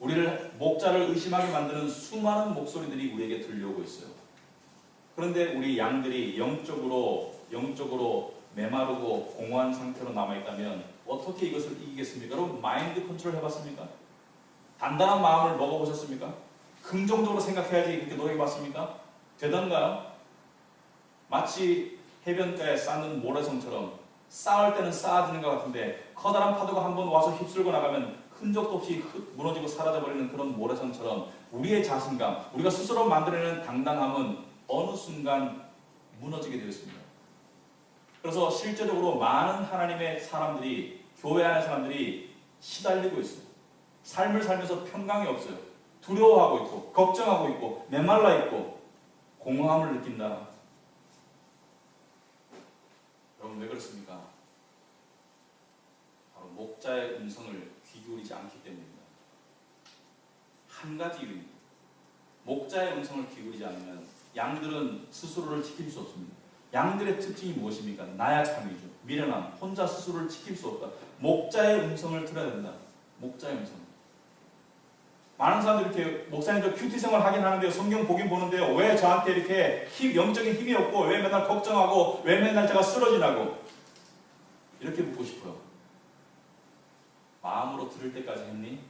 우리를 목자를 의심하게 만드는 수많은 목소리들이 우리에게 들려오고 있어요. 그런데 우리 양들이 영적으로 메마르고 공허한 상태로 남아있다면 어떻게 이것을 이기겠습니까? 여러분 마인드 컨트롤 해봤습니까? 단단한 마음을 먹어보셨습니까? 긍정적으로 생각해야지 그렇게 노력해봤습니까? 되던가요? 마치 해변가에 쌓는 모래성처럼 쌓을 때는 쌓아지는 것 같은데 커다란 파도가 한번 와서 휩쓸고 나가면 흔적도 없이 무너지고 사라져버리는 그런 모래성처럼 우리의 자신감, 우리가 스스로 만들어내는 당당함은 어느 순간 무너지게 되었습니다. 그래서 실제적으로 많은 하나님의 사람들이, 교회 안의 사람들이 시달리고 있어요. 삶을 살면서 평강이 없어요. 두려워하고 있고 걱정하고 있고 메말라 있고 공허함을 느낀다. 여러분 왜 그렇습니까? 바로 목자의 음성을 귀 기울이지 않기 때문입니다. 한 가지 이유입니다. 목자의 음성을 기울이지 않으면 양들은 스스로를 지킬 수 없습니다. 양들의 특징이 무엇입니까? 나약함이죠. 미련함, 혼자 스스로를 지킬 수 없다. 목자의 음성을 들어야 된다. 목자의 음성. 많은 사람들이 이렇게 목사님 저 큐티 생활 하긴 하는데요. 성경 보긴 보는데요. 왜 저한테 이렇게 영적인 힘이 없고 왜 맨날 걱정하고 왜 맨날 제가 쓰러지나고 이렇게 묻고 싶어요. 마음으로 들을 때까지 했니?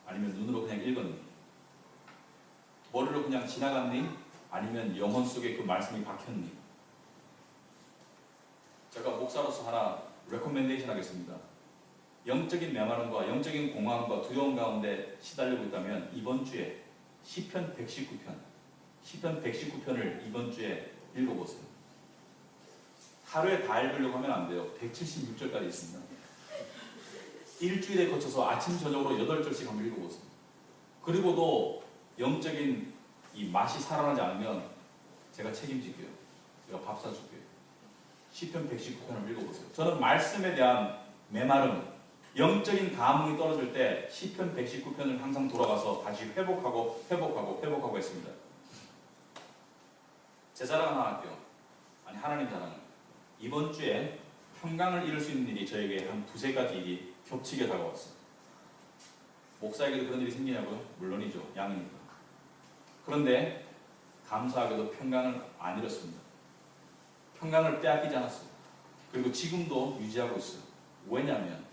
아니면 눈으로 그냥 읽었니? 머리로 그냥 지나갔니? 아니면 영혼 속에 그 말씀이 박혔니? 제가 목사로서 하나 레코멘데이션 하겠습니다. 영적인 메마름과 영적인 공허함과 두려움 가운데 시달리고 있다면 이번 주에 시편 119편을 이번 주에 읽어보세요. 하루에 다 읽으려고 하면 안 돼요. 176절까지 있습니다. 일주일에 거쳐서 아침 저녁으로 8절씩 한번 읽어보세요. 그리고도 영적인 이 맛이 살아나지 않으면 제가 책임질게요. 제가 밥 사줄게요. 시편 119편을 읽어보세요. 저는 말씀에 대한 메마름, 영적인 감흥이 떨어질 때 시편 119편을 항상 돌아가서 다시 회복하고 했습니다. 제 자랑 하나 할게요. 아니 하나님 자랑. 이번 주에 평강을 이룰 수 있는 일이 저에게 한 2-3가지 일이 겹치게 다가왔어요. 목사에게도 그런 일이 생기냐고요? 물론이죠. 양이니까. 그런데 감사하게도 평강을 안 잃었습니다. 평강을 빼앗기지 않았어요. 그리고 지금도 유지하고 있어요. 왜냐하면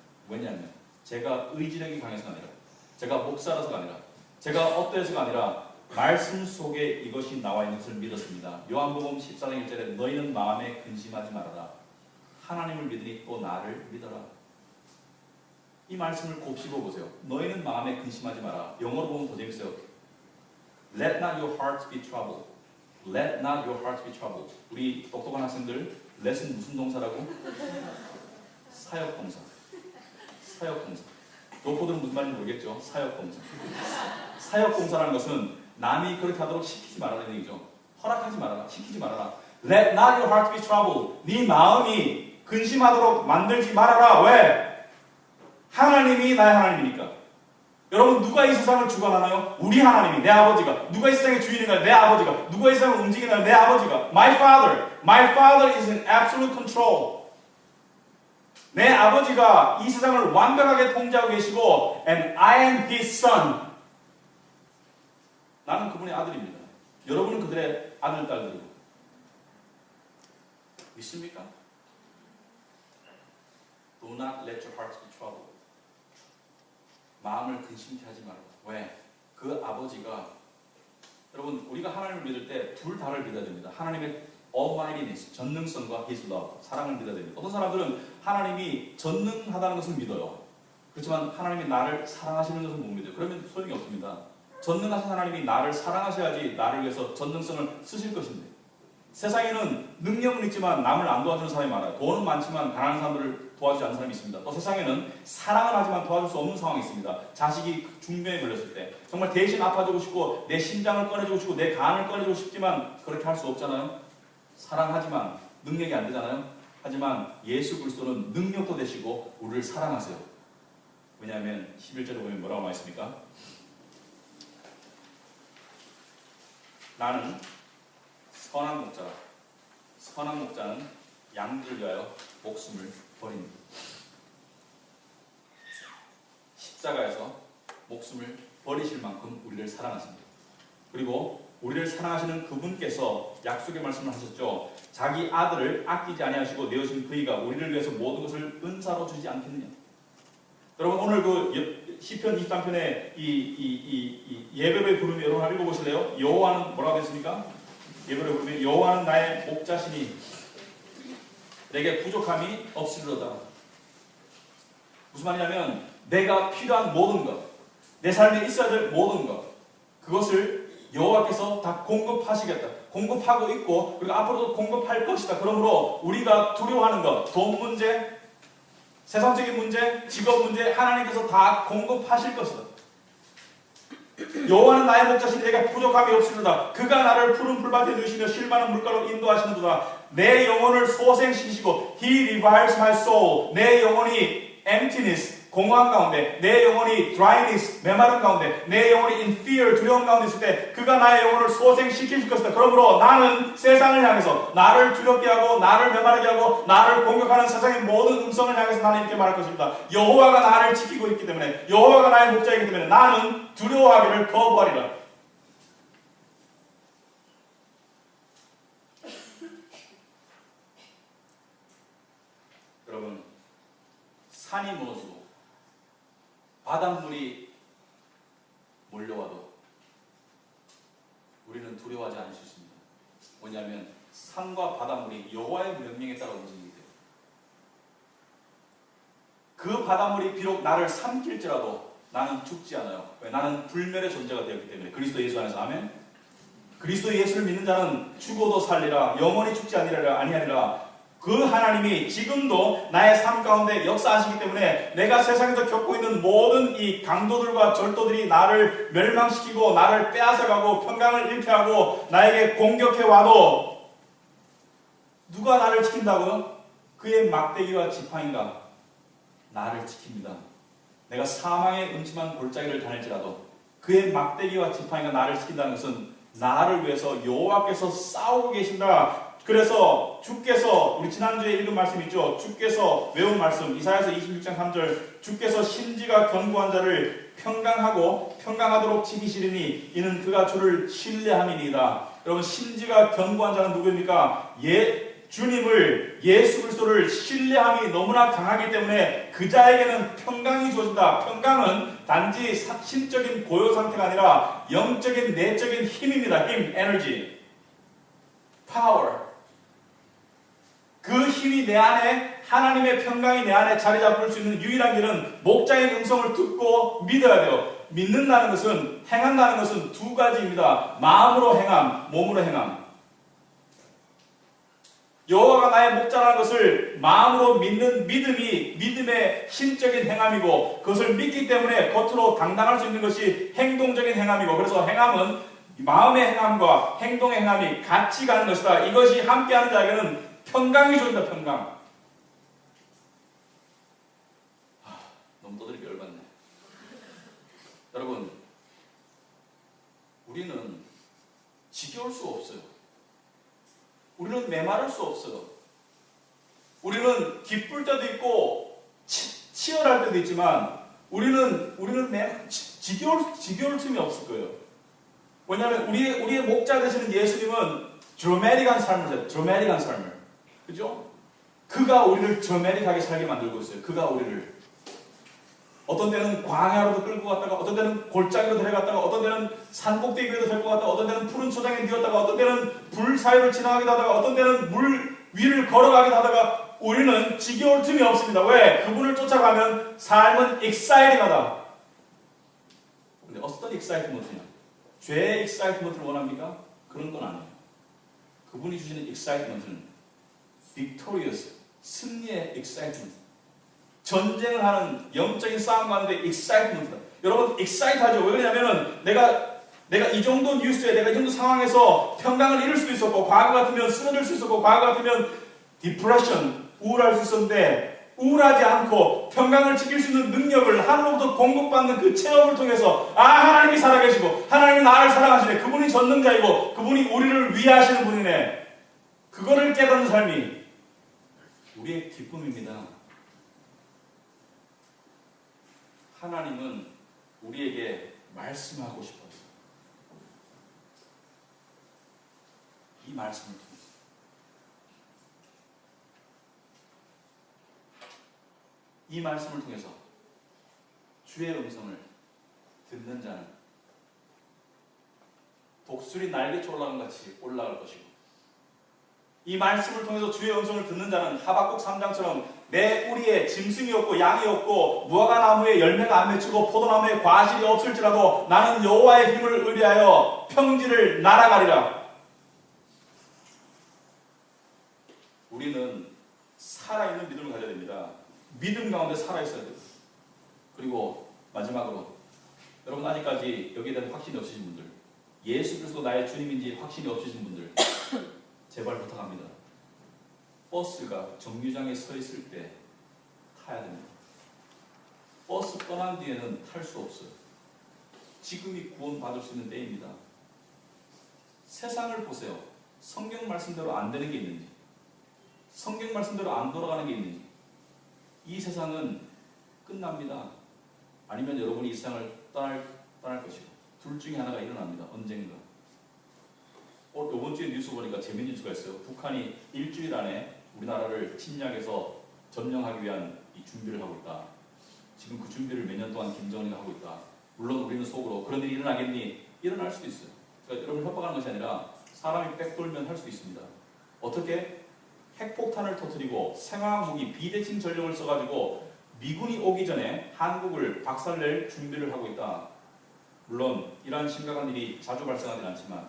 제가 의지력이 강해서가 아니라 제가 목사라서가 아니라 제가 어때서가 아니라 말씀 속에 이것이 나와 있는 것을 믿었습니다. 요한복음 14장 1절에 너희는 마음에 근심하지 말아라. 하나님을 믿으니 또 나를 믿어라. 이 말씀을 곱씹어 보세요. 너희는 마음에 근심하지 마라. 영어로 보면 더 재밌어요. Let not your hearts be troubled. Let not your hearts be troubled. 우리 똑똑한 학생들, let은 무슨 동사라고? 사역동사. 로코들은 무슨 말인지 모르겠죠? 사역동사. 사역동사라는 것은 남이 그렇게 하도록 시키지 말라는 얘기죠. 허락하지 말아라. 시키지 말아라. Let not your heart be troubled. 네 마음이 근심하도록 만들지 말아라. 왜? 하나님이 나의 하나님이니까. 여러분 누가 이 세상을 주관하나요? 우리 하나님이, 내 아버지가. 누가 이 세상의 주인인가요? 내 아버지가. 누가 이 세상을 움직이나요? 내 아버지가. My father is in absolute control. 내 아버지가 이 세상을 완벽하게 통제하고 계시고 and I am his son. 나는 그분의 아들입니다. 여러분은 그들의 아들, 딸들이고. 믿습니까? Do not let your hearts be troubled. 마음을 근심케 하지 말고. 왜? 그 아버지가 여러분 우리가 하나님을 믿을 때 둘 다를 믿어야 됩니다. 하나님의 Almightiness, 전능성과 His love, 사랑을 믿어야 됩니다. 어떤 사람들은 하나님이 전능하다는 것을 믿어요. 그렇지만 하나님이 나를 사랑하시는 것을 못 믿어요. 그러면 소용이 없습니다. 전능하신 하나님이 나를 사랑하셔야지 나를 위해서 전능성을 쓰실 것인데 세상에는 능력은 있지만 남을 안 도와주는 사람이 많아요. 돈은 많지만 가난한 사람들을 도와주지 않는 사람이 있습니다. 또 세상에는 사랑을 하지만 도와줄 수 없는 상황이 있습니다. 자식이 중병에 걸렸을 때 정말 대신 아파주고 싶고 내 심장을 꺼내주고 싶고 내 간을 꺼내주고 싶지만 그렇게 할 수 없잖아요. 사랑하지만 능력이 안 되잖아요. 하지만 예수 그리스도는 능력도 되시고 우리를 사랑하세요. 왜냐하면 11절에 보면 뭐라고 나와 있습니까? 나는 선한 목자라. 선한 목자는 양들을 위하여 목숨을 버립니다. 십자가에서 목숨을 버리실 만큼 우리를 사랑하십니다. 그리고 우리를 사랑하시는 그분께서 약속의 말씀을 하셨죠. 자기 아들을 아끼지 아니하시고 내어준 그이가 우리를 위해서 모든 것을 은사로 주지 않겠느냐. 여러분 오늘 그 시편 23편의 이 예배의 부름이 여러분 한번 읽어보실래요? 여호와는 뭐라고 됐습니까? 예배의 부름이 여호와는 나의 목자시니 내게 부족함이 없으리로다. 무슨 말이냐면 내가 필요한 모든 것, 내 삶에 있어야 될 모든 것, 그것을 여호와께서 다 공급하시겠다. 공급하고 있고 그리고 앞으로도 공급할 것이다. 그러므로 우리가 두려워하는 것, 돈 문제, 세상적인 문제, 직업 문제 하나님께서 다 공급하실 것이다. 여호와는 나의 목자시니 내가 부족함이 없으리로다. 그가 나를 푸른 풀밭에 두시며 쉴 만한 물가로 인도하시는도다. 내 영혼을 소생시키시고 He revives my soul. 내 영혼이 emptiness, 공허한 가운데, 내 영혼이 dryness, 메마른 가운데, 내 영혼이 in fear, 두려움 가운데 있을 때 그가 나의 영혼을 소생시킬 것이다. 그러므로 나는 세상을 향해서 나를 두렵게 하고 나를 메마르게 하고 나를 공격하는 세상의 모든 음성을 향해서 나는 이렇게 말할 것입니다. 여호와가 나를 지키고 있기 때문에, 여호와가 나의 목자이기 때문에 나는 두려워하기를 거부하리라. 여러분, 산이 무너지고 바닷물이 몰려와도 우리는 두려워하지 않을 수 있습니다. 뭐냐면 산과 바닷물이 여호와의 명령에 따라 움직이기 때문에 그 바닷물이 비록 나를 삼킬지라도 나는 죽지 않아요. 왜? 나는 불멸의 존재가 되었기 때문에. 그리스도 예수 안에서. 아멘. 그리스도 예수를 믿는 자는 죽어도 살리라, 영원히 죽지 아니하리라. 그 하나님이 지금도 나의 삶 가운데 역사하시기 때문에 내가 세상에서 겪고 있는 모든 이 강도들과 절도들이 나를 멸망시키고 나를 빼앗아가고 평강을 일패하고 나에게 공격해와도 누가 나를 지킨다고요? 그의 막대기와 지팡이가 나를 지킵니다. 내가 사망의 음침한 골짜기를 다닐지라도 그의 막대기와 지팡이가 나를 지킨다는 것은 나를 위해서 여호와께서 싸우고 계신다. 그래서 주께서, 우리 지난주에 읽은 말씀 있죠? 주께서 외운 말씀 이사야서 26장 3절, 주께서 심지가 견고한 자를 평강하고 평강하도록 지키시리니 이는 그가 주를 신뢰함이니이다. 여러분, 심지가 견고한 자는 누구입니까? 주님을, 예수 그리스도를 신뢰함이 너무나 강하기 때문에 그 자에게는 평강이 주어진다. 평강은 단지 신적인 고요 상태가 아니라 영적인 내적인 힘입니다. 힘, 에너지, 파워. 그 힘이 내 안에, 하나님의 평강이 내 안에 자리 잡을 수 있는 유일한 길은 목자의 음성을 듣고 믿어야 돼요. 믿는다는 것은, 행한다는 것은 두 가지입니다. 마음으로 행함, 몸으로 행함. 여호와가 나의 목자라는 것을 마음으로 믿는 믿음이 믿음의 신적인 행함이고, 그것을 믿기 때문에 겉으로 당당할 수 있는 것이 행동적인 행함이고, 그래서 행함은 마음의 행함과 행동의 행함이 같이 가는 것이다. 이것이 함께하는 자에게는 평강이 주어진다. 평강. 너무 떠들기 열받네. 여러분, 우리는 지겨울 수 없어요. 우리는 메마를 수 없어요. 우리는 기쁠 때도 있고 치열할 때도 있지만 우리는 지겨울 틈이 없을 거예요. 왜냐하면 우리의 목자 되시는 예수님은 드라마틱한 삶을 살아요. 드라마틱한 삶을. 그죠? 그가 우리를 드라마틱하게 살게 만들고 있어요. 그가 우리를 어떤 때는 광야로도 끌고 갔다가, 어떤 때는 골짜기로 데려갔다가, 어떤 때는 산꼭대기로 데리고 갔다가, 어떤 때는 푸른 초장에 뉘었다가, 어떤 때는 불 사이를 지나가기도 하다가, 어떤 때는 물 위를 걸어가기도 하다가, 우리는 지겨울 틈이 없습니다. 왜? 그분을 쫓아가면 삶은 익사이팅하다. 근데 어떤 익사이트먼트냐? 죄의 익사이트먼트를 원합니까? 그런 건 아니에요. 그분이 주시는 익사이트먼트는 victorious, 승리의 익사이트먼트. 전쟁을 하는 영적인 싸움 가운데 익사이트먼트다. 여러분, 익사이트하죠? 왜 그러냐면은 내가 내가 이 정도 뉴스에, 내가 이 정도 상황에서 평강을 잃을 수도 있었고, 과거 같으면 쓰러질 수 있었고, 과거 같으면 디프레션, 우울할 수 있었는데, 우울하지 않고 평강을 지킬 수 있는 능력을 하늘로부터 공급받는 그 체험을 통해서, 하나님이 살아계시고 하나님이 나를 사랑하시네, 그분이 전능자이고 그분이 우리를 위하시는 분이네, 그거를 깨닫는 삶이 우리의 기쁨입니다. 하나님은 우리에게 말씀하고 싶어요. 이 말씀을 통해서. 이 말씀을 통해서 주의 음성을 듣는 자는 독수리 날개쳐 올라간 같이 올라갈 것이고, 이 말씀을 통해서 주의 음성을 듣는 자는 하박국 3장처럼 내 우리의 짐승이 없고 양이 없고 무화과 나무에 열매가 안 맺히고 포도나무에 과실이 없을지라도 나는 여호와의 힘을 의뢰하여 평지를 날아가리라. 우리는 살아있는 믿음을 가져야 됩니다. 믿음 가운데 살아있어야 돼요. 그리고 마지막으로, 여러분 아직까지 여기에 대한 확신이 없으신 분들, 예수 그리스도 나의 주님인지 확신이 없으신 분들, 제발 부탁합니다. 버스가 정류장에 서 있을 때 타야 됩니다. 버스 떠난 뒤에는 탈 수 없어요. 지금이 구원받을 수 있는 때입니다. 세상을 보세요. 성경 말씀대로 안 되는 게 있는지, 성경 말씀대로 안 돌아가는 게 있는지. 이 세상은 끝납니다. 아니면 여러분이 이 세상을 떠날 것이고, 둘 중에 하나가 일어납니다. 언젠가. 이번 주에 뉴스 보니까 재미있는 뉴스가 있어요. 북한이 일주일 안에 우리나라를 침략해서 점령하기 위한 이 준비를 하고 있다. 지금 그 준비를 몇 년 동안 김정은이가 하고 있다. 물론 우리는 속으로 그런 일이 일어나겠니? 일어날 수도 있어요. 그러니까 여러분 협박하는 것이 아니라 사람이 빽돌면 할 수도 있습니다. 어떻게? 핵폭탄을 터뜨리고 생화학 무기, 비대칭 전력을 써가지고 미군이 오기 전에 한국을 박살낼 준비를 하고 있다. 물론 이러한 심각한 일이 자주 발생하지는 않지만,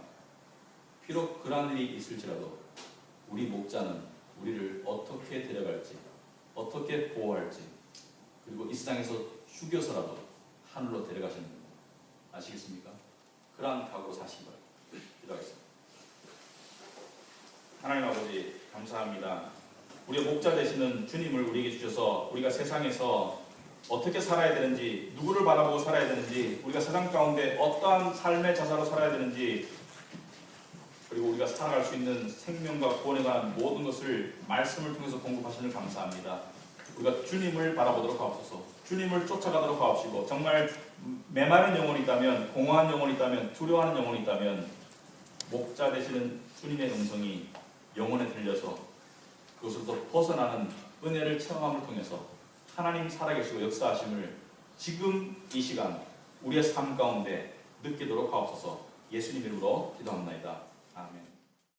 비록 그러한 일이 있을지라도 우리 목자는 우리를 어떻게 데려갈지, 어떻게 보호할지, 그리고 이 세상에서 죽여서라도 하늘로 데려가시는 겁니다. 아시겠습니까? 그러한 각오로 사신 거예요. 기도하겠습니다. 하나님 아버지, 감사합니다. 우리의 목자 되시는 주님을 우리에게 주셔서 우리가 세상에서 어떻게 살아야 되는지, 누구를 바라보고 살아야 되는지, 우리가 세상 가운데 어떠한 삶의 자세로 살아야 되는지, 그리고 우리가 살아갈 수 있는 생명과 구원에 관한 모든 것을 말씀을 통해서 공급하시는 감사합니다. 우리가 주님을 바라보도록 하옵소서. 주님을 쫓아가도록 하옵시고, 정말 메마른 영혼이 있다면, 공허한 영혼이 있다면, 두려워하는 영혼이 있다면, 목자 되시는 주님의 음성이 영혼에 들려서 그것으로부터 벗어나는 은혜를 체험함을 통해서 하나님 살아계시고 역사하심을 지금 이 시간 우리의 삶 가운데 느끼도록 하옵소서. 예수님 이름으로 기도합니다. 아멘.